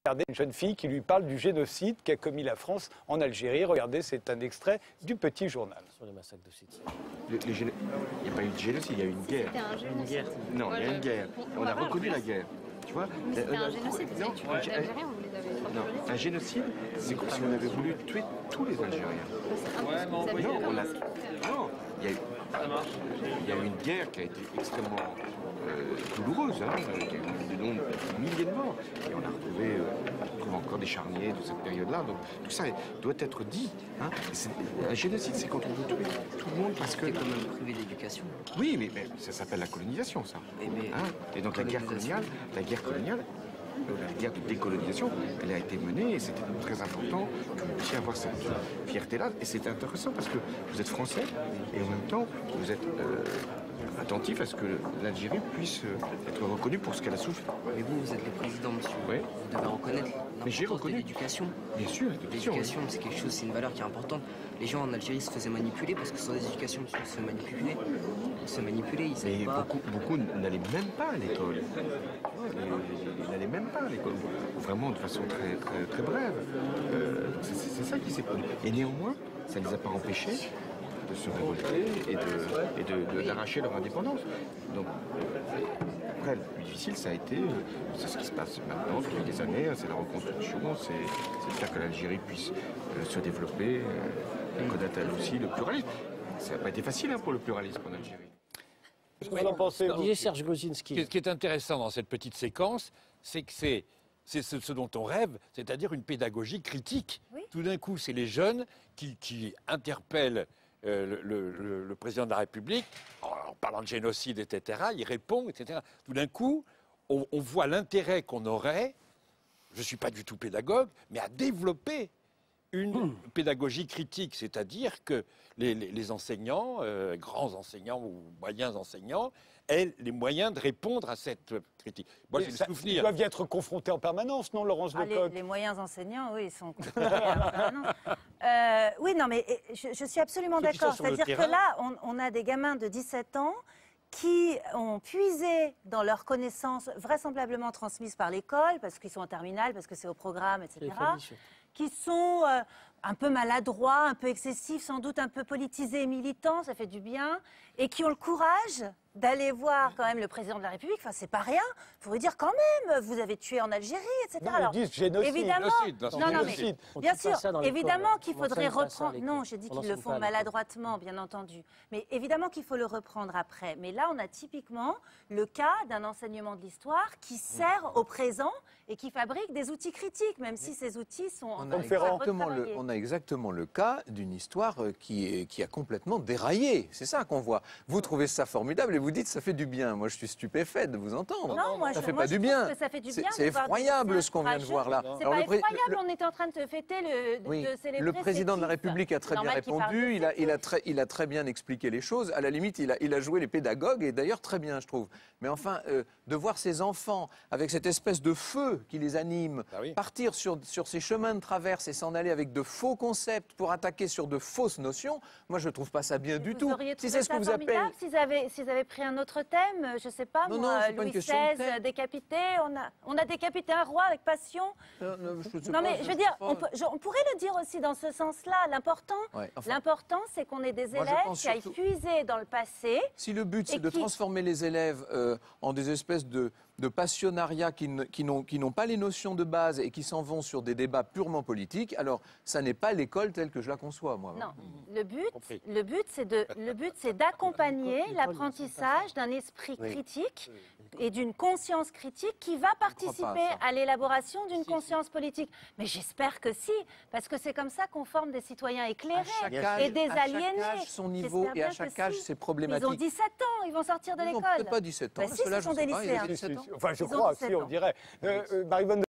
Regardez une jeune fille qui lui parle du génocide qu'a commis la France en Algérie. Regardez, c'est un extrait du Petit Journal. Sur les massacres de Sétif. Il n'y a pas eu de génocide, il y a eu une guerre. C'était un génocide. Non, il y a une guerre. On a reconnu la guerre. Tu vois, Mais c'était un génocide. Vous avez tué les Algériens, vous les avez non, un génocide, c'est comme si on avait voulu tuer tous les Algériens. Non, on a... Non, il y a eu une guerre qui a été extrêmement douloureuse, hein, qui a eu de nombreux milliers de morts. Et on a retrouvé, on trouve encore des charniers de cette période-là. Donc tout ça doit être dit. Hein. Un génocide, c'est quand on veut tuer tout le monde parce que... C'est quand même privé d'éducation. Oui, mais ça s'appelle la colonisation, ça. Hein. Et donc la guerre coloniale, la guerre de décolonisation, elle a été menée et c'était très important que vous puissiez avoir cette fierté-là. Et c'est intéressant parce que vous êtes français et en même temps vous êtes attentif à ce que l'Algérie puisse être reconnue pour ce qu'elle a souffert. Mais vous êtes le président, monsieur. Oui. Vous devez reconnaître l'importance de l'éducation. Bien sûr, l'éducation, c'est quelque chose, c'est une valeur qui est importante. Les gens en Algérie se faisaient manipuler parce que sans éducation, monsieur, ils se manipulaient, ils savaient pas. Beaucoup n'allaient même pas à l'école. Ils n'allaient même pas à l'école. Vraiment de façon très brève. C'est ça qui s'est produit. Et néanmoins, ça ne les a pas empêchés de se révolter et d'arracher leur indépendance. Donc, après, le plus difficile, ça a été, c'est ce qui se passe maintenant depuis des années, c'est la reconstruction, c'est de faire que l'Algérie puisse se développer, connaître elle aussi le pluralisme. Ça n'a pas été facile hein, pour le pluralisme en Algérie. Qu'est-ce que vous en pensez, vous ? Serge Gozinski. Ce qui est intéressant dans cette petite séquence, c'est que c'est ce dont on rêve, c'est-à-dire une pédagogie critique. Oui. Tout d'un coup, c'est les jeunes qui interpellent le président de la République en parlant de génocide, etc. Il répond, etc. Tout d'un coup, on voit l'intérêt qu'on aurait, je ne suis pas du tout pédagogue, mais à développer une pédagogie critique, c'est-à-dire que les enseignants, grands enseignants ou moyens enseignants, aient les moyens de répondre à cette critique. Moi, j'ai le souvenir. Ils doivent y être confrontés en permanence, non, Laurence Lecoq ? Les moyens enseignants, oui, ils sont confrontés en permanence. Oui, non, mais je suis absolument d'accord. C'est-à-dire que là, on a des gamins de 17 ans qui ont puisé dans leurs connaissances vraisemblablement transmises par l'école, parce qu'ils sont en terminale, parce que c'est au programme, etc., qui sont un peu maladroits, un peu excessifs, sans doute un peu politisés et militants, ça fait du bien, et qui ont le courage d'aller voir quand même le président de la République. Enfin, c'est pas rien. Il faut lui dire quand même, vous avez tué en Algérie, etc. Non, alors, ils disent génocide. Évidemment, Génocide. bien sûr, évidemment qu'il faudrait reprendre. Non, j'ai dit qu'ils le font maladroitement, bien entendu. Mais évidemment qu'il faut le reprendre après. Mais là, on a typiquement le cas d'un enseignement de l'histoire qui sert au présent et qui fabrique des outils critiques, même si ces outils sont on a exactement le cas d'une histoire qui a complètement déraillé. C'est ça qu'on voit. Vous trouvez ça formidable et vous dites ça fait du bien. Moi, je suis stupéfait de vous entendre. Non, moi, ça je fait pas du bien. C'est effroyable ce qu'on vient de voir là. C'est pas effroyable. On était en train de fêter de célébrer. Le président de la République a très bien répondu. Il a très bien expliqué les choses. À la limite, il a joué les pédagogues et d'ailleurs très bien, je trouve. Mais enfin, de voir ces enfants avec cette espèce de feu qui les anime, partir sur ces chemins de traverse et s'en aller avec de faux concepts pour attaquer sur de fausses notions, moi je ne trouve pas ça bien du tout. Si c'est ce que vous appelez... S'ils avaient pris un autre thème, je ne sais pas, Louis XVI décapité, on a décapité un roi avec passion. Mais je veux dire, on pourrait le dire aussi dans ce sens-là. L'important, c'est qu'on ait des élèves qui aillent puiser dans le passé. Si le but c'est de transformer les élèves en des espèces de passionnariats qui n'ont pas les notions de base et qui s'en vont sur des débats purement politiques, alors ça n'est pas l'école telle que je la conçois, moi. Non, le but c'est d'accompagner l'apprentissage d'un esprit critique et d'une conscience critique qui va participer à l'élaboration d'une conscience politique. Mais j'espère que si, parce que c'est comme ça qu'on forme des citoyens éclairés et des aliénés. À chaque âge, son niveau et à chaque âge, c'est problématique. Ils ont 17 ans, ils vont sortir de l'école. Peut-être pas 17 ans. Si, ce sont des lycéens. Enfin, je crois, si, on dirait. Marie-Vonne